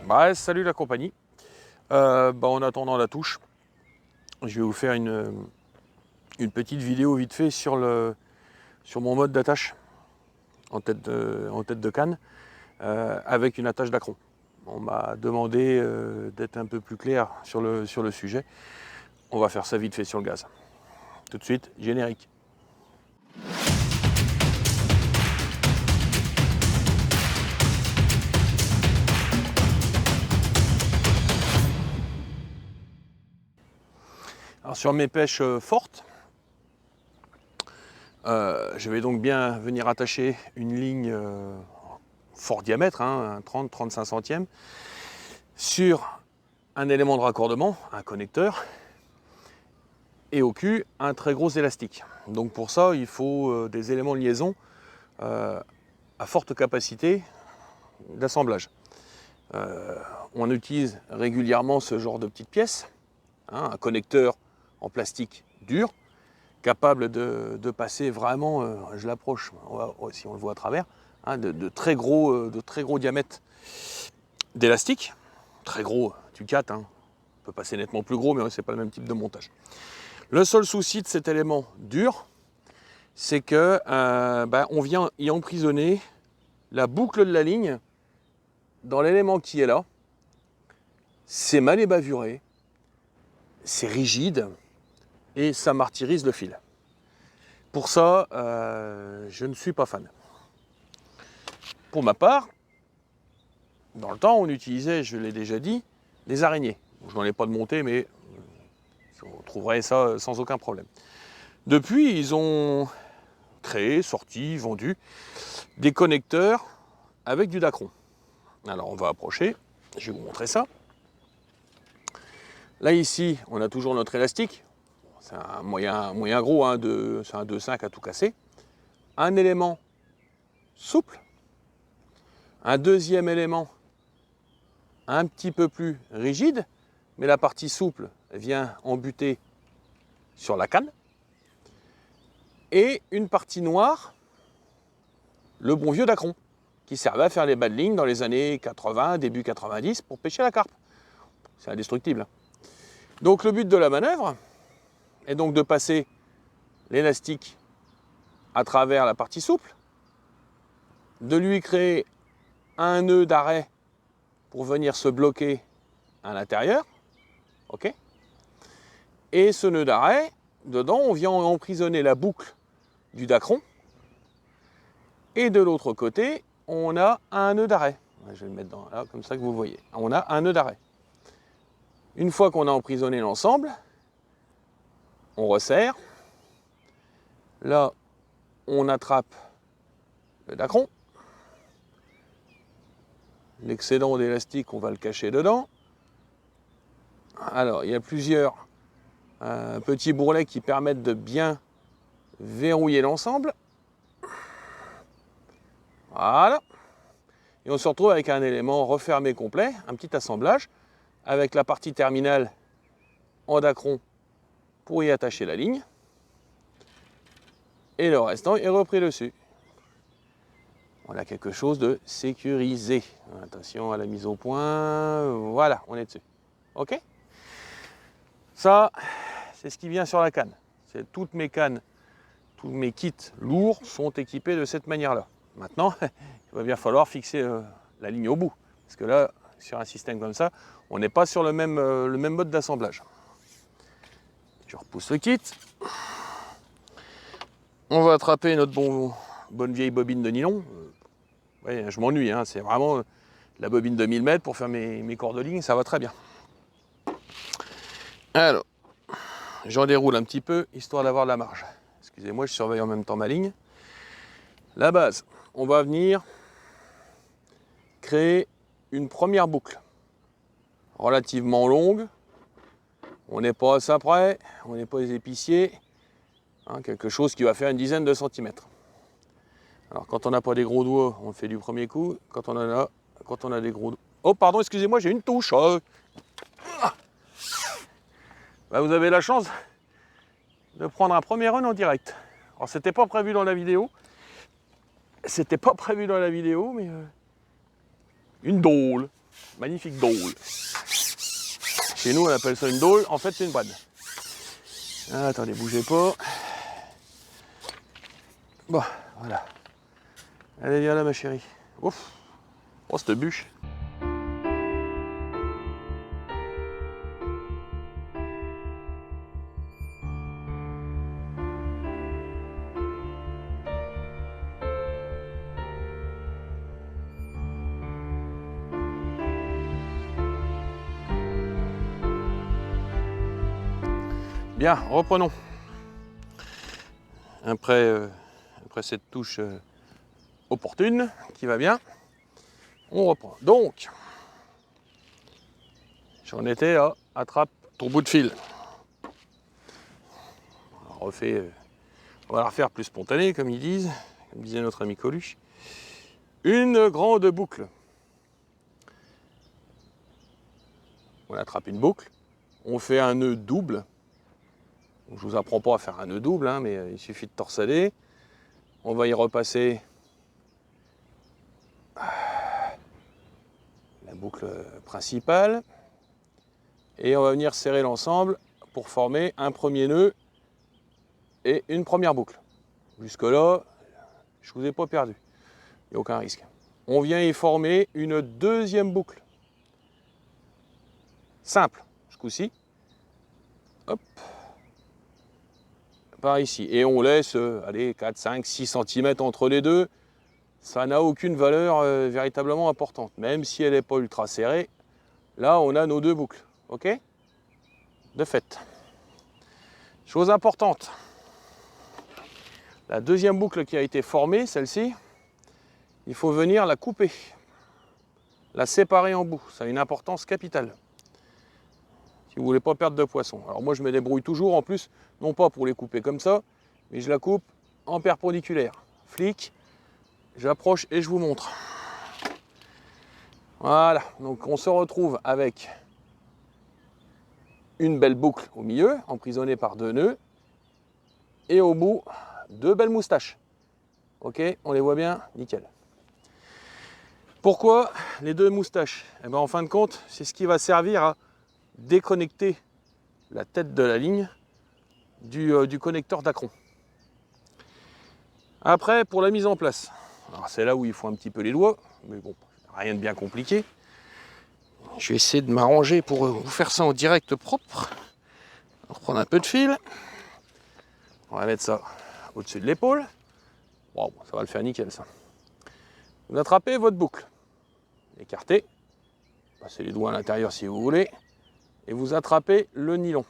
Bah, salut la compagnie. En attendant la touche, je vais vous faire une petite vidéo vite fait sur mon mode d'attache en tête de canne avec une attache d'acron. On m'a demandé d'être un peu plus clair sur le sujet. On va faire ça vite fait sur le gaz. Tout de suite, générique. Alors sur mes pêches fortes, je vais donc bien venir attacher une ligne fort diamètre, un 30-35 centièmes, sur un élément de raccordement, un connecteur, et au cul, un très gros élastique. Donc pour ça, il faut des éléments de liaison à forte capacité d'assemblage. On utilise régulièrement ce genre de petites pièces, un connecteur en plastique dur, capable de passer vraiment, je l'approche, si on le voit à travers, de très gros diamètres d'élastique. Très gros, tu captes, on peut passer nettement plus gros, mais c'est pas le même type de montage. Le seul souci de cet élément dur, c'est que on vient y emprisonner la boucle de la ligne dans l'élément qui est là. C'est mal ébavuré, c'est rigide et ça martyrise le fil. Pour ça, je ne suis pas fan. Pour ma part, dans le temps, on utilisait, je l'ai déjà dit, des araignées. Je n'en ai pas de montée, mais on trouverait ça sans aucun problème. Depuis, ils ont créé, sorti, vendu des connecteurs avec du dacron. Alors on va approcher, je vais vous montrer ça. Là ici, on a toujours notre élastique. C'est un moyen gros, c'est un 2,5 à tout casser. Un élément souple. Un deuxième élément un petit peu plus rigide, mais la partie souple vient embuter sur la canne. Et une partie noire, le bon vieux dacron, qui servait à faire les bas de ligne dans les années 80, début 90, pour pêcher la carpe. C'est indestructible. Donc le but de la manœuvre est donc de passer l'élastique à travers la partie souple, de lui créer un nœud d'arrêt pour venir se bloquer à l'intérieur, ok. Et ce nœud d'arrêt, dedans, on vient emprisonner la boucle du dacron, et de l'autre côté, on a un nœud d'arrêt. Je vais le mettre là, comme ça que vous voyez. On a un nœud d'arrêt. Une fois qu'on a emprisonné l'ensemble, on resserre. Là, on attrape le dacron. L'excédent d'élastique, on va le cacher dedans. Alors, il y a plusieurs petits bourrelets qui permettent de bien verrouiller l'ensemble. Voilà. Et on se retrouve avec un élément refermé complet, un petit assemblage, avec la partie terminale en dacron pour y attacher la ligne. Et le restant est repris dessus. On a quelque chose de sécurisé. Attention à la mise au point. Voilà, on est dessus. OK ? Ça, c'est ce qui vient sur la canne. Toutes mes cannes, tous mes kits lourds sont équipés de cette manière-là. Maintenant, il va bien falloir fixer la ligne au bout. Parce que là, sur un système comme ça, on n'est pas sur le même mode d'assemblage. Je repousse le kit. On va attraper notre bonne vieille bobine de nylon. Ouais, je m'ennuie, c'est vraiment la bobine de 1000 mètres pour faire mes corps de ligne, ça va très bien. Alors, j'en déroule un petit peu, histoire d'avoir de la marge. Excusez-moi, je surveille en même temps ma ligne. La base, on va venir créer une première boucle relativement longue. On n'est pas à ça près, on n'est pas des épiciers. Quelque chose qui va faire une dizaine de centimètres. Alors quand on n'a pas des gros doigts, on fait du premier coup. Quand on a des gros doigts... Oh pardon, excusez-moi, j'ai une touche. Vous avez la chance de prendre un premier run en direct. Alors c'était pas prévu dans la vidéo. Mais une drôle. magnifique dôle. Chez nous, on appelle ça une dôle. En fait, c'est une brade. Ah, attendez, bougez pas. Bon, voilà. Allez, viens là, ma chérie. Ouf. Oh, cette bûche. Bien, reprenons. Après cette touche opportune qui va bien, on reprend. Donc, j'en étais à attrape ton bout de fil. On va la refaire plus spontanée, comme ils disent, comme disait notre ami Coluche. Une grande boucle. On attrape une boucle, on fait un nœud double. Je ne vous apprends pas à faire un nœud double, hein, mais il suffit de torsader. On va y repasser la boucle principale. Et on va venir serrer l'ensemble pour former un premier nœud et une première boucle. Jusque-là, je ne vous ai pas perdu. Il n'y a aucun risque. On vient y former une deuxième boucle. Simple, ce coup-ci. Hop. Par ici. Et on laisse, allez, 4, 5, 6 cm entre les deux. Ça n'a aucune valeur véritablement importante. Même si elle n'est pas ultra serrée, là, on a nos deux boucles. OK? De fait. Chose importante. La deuxième boucle qui a été formée, celle-ci, il faut venir la couper. La séparer en bouts. Ça a une importance capitale. Si vous ne voulez pas perdre de poisson. Alors moi, je me débrouille toujours, en plus, non pas pour les couper comme ça, mais je la coupe en perpendiculaire. Flic, j'approche et je vous montre. Voilà, donc on se retrouve avec une belle boucle au milieu, emprisonnée par deux nœuds, et au bout, deux belles moustaches. Ok, on les voit bien, nickel. Pourquoi les deux moustaches? Eh bien, en fin de compte, c'est ce qui va servir à déconnecter la tête de la ligne du connecteur d'acron. Après, pour la mise en place, alors c'est là où il faut un petit peu les doigts, mais bon, rien de bien compliqué. Je vais essayer de m'arranger pour vous faire ça en direct propre. On va reprendre un peu de fil. On va mettre ça au-dessus de l'épaule. Wow, ça va le faire nickel ça. Vous attrapez votre boucle. Écartez. Passez les doigts à l'intérieur si vous voulez. Et vous attrapez le nylon.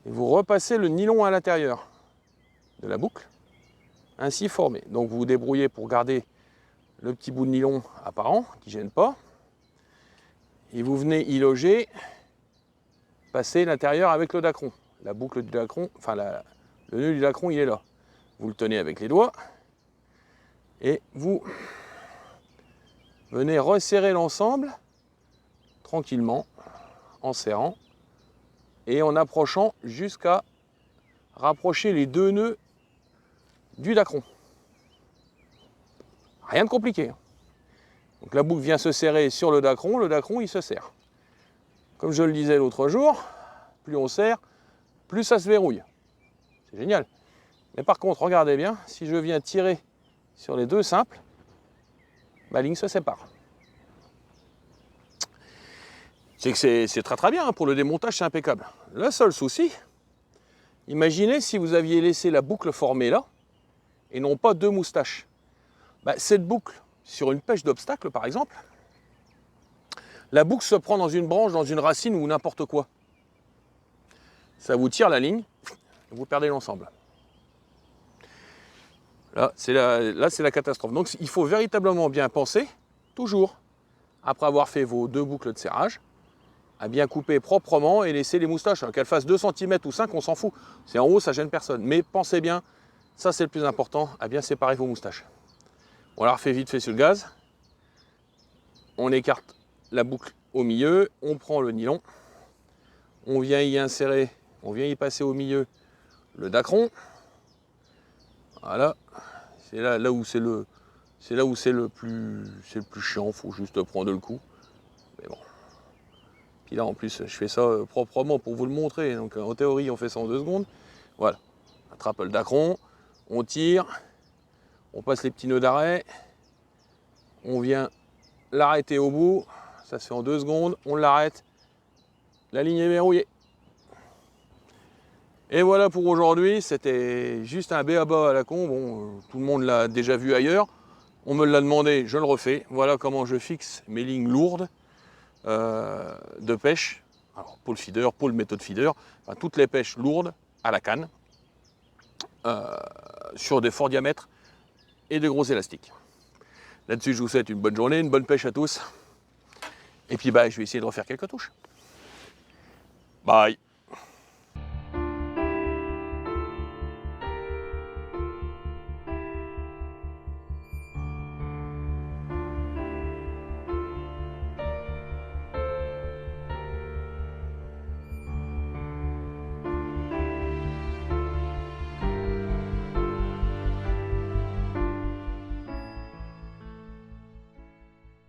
Et vous repassez le nylon à l'intérieur de la boucle, ainsi formé. Donc vous vous débrouillez pour garder le petit bout de nylon apparent, qui ne gêne pas. Et vous venez y loger, passer l'intérieur avec le dacron. La boucle du dacron, enfin le nœud du dacron, il est là. Vous le tenez avec les doigts et vous venez resserrer l'ensemble tranquillement, en serrant et en approchant jusqu'à rapprocher les deux nœuds du dacron. Rien de compliqué. Donc la boucle vient se serrer sur le dacron il se serre. Comme je le disais l'autre jour, plus on serre, plus ça se verrouille. C'est génial. Mais par contre, regardez bien, si je viens tirer sur les deux simples, ma ligne se sépare. C'est que c'est très très bien, hein, pour le démontage, c'est impeccable. Le seul souci, imaginez si vous aviez laissé la boucle formée là, et non pas deux moustaches. Cette boucle, sur une pêche d'obstacle par exemple, la boucle se prend dans une branche, dans une racine ou n'importe quoi. Ça vous tire la ligne, et vous perdez l'ensemble. Là, c'est la catastrophe. Donc il faut véritablement bien penser, toujours, après avoir fait vos deux boucles de serrage, à bien couper proprement et laisser les moustaches. Qu'elles fassent 2 cm ou 5, on s'en fout. C'est en haut, ça gêne personne. Mais pensez bien, ça c'est le plus important, à bien séparer vos moustaches. On la refait vite fait sur le gaz. On écarte la boucle au milieu, on prend le nylon, on vient y insérer, on vient y passer au milieu le dacron. Voilà, c'est là où c'est le C'est là où c'est le plus chiant, il faut juste prendre le coup. Mais bon. Puis là en plus je fais ça proprement pour vous le montrer. Donc en théorie on fait ça en 2 secondes. Voilà. Attrape le dacron, on tire, on passe les petits nœuds d'arrêt, on vient l'arrêter au bout, ça se fait en 2 secondes, on l'arrête, la ligne est verrouillée. Et voilà pour aujourd'hui, c'était juste un b.a.-ba à la con, bon, tout le monde l'a déjà vu ailleurs, on me l'a demandé, je le refais, voilà comment je fixe mes lignes lourdes de pêche, alors pole feeder, pole méthode feeder, enfin, toutes les pêches lourdes à la canne, sur des forts diamètres et de gros élastiques. Là-dessus, je vous souhaite une bonne journée, une bonne pêche à tous, et puis bah, je vais essayer de refaire quelques touches. Bye.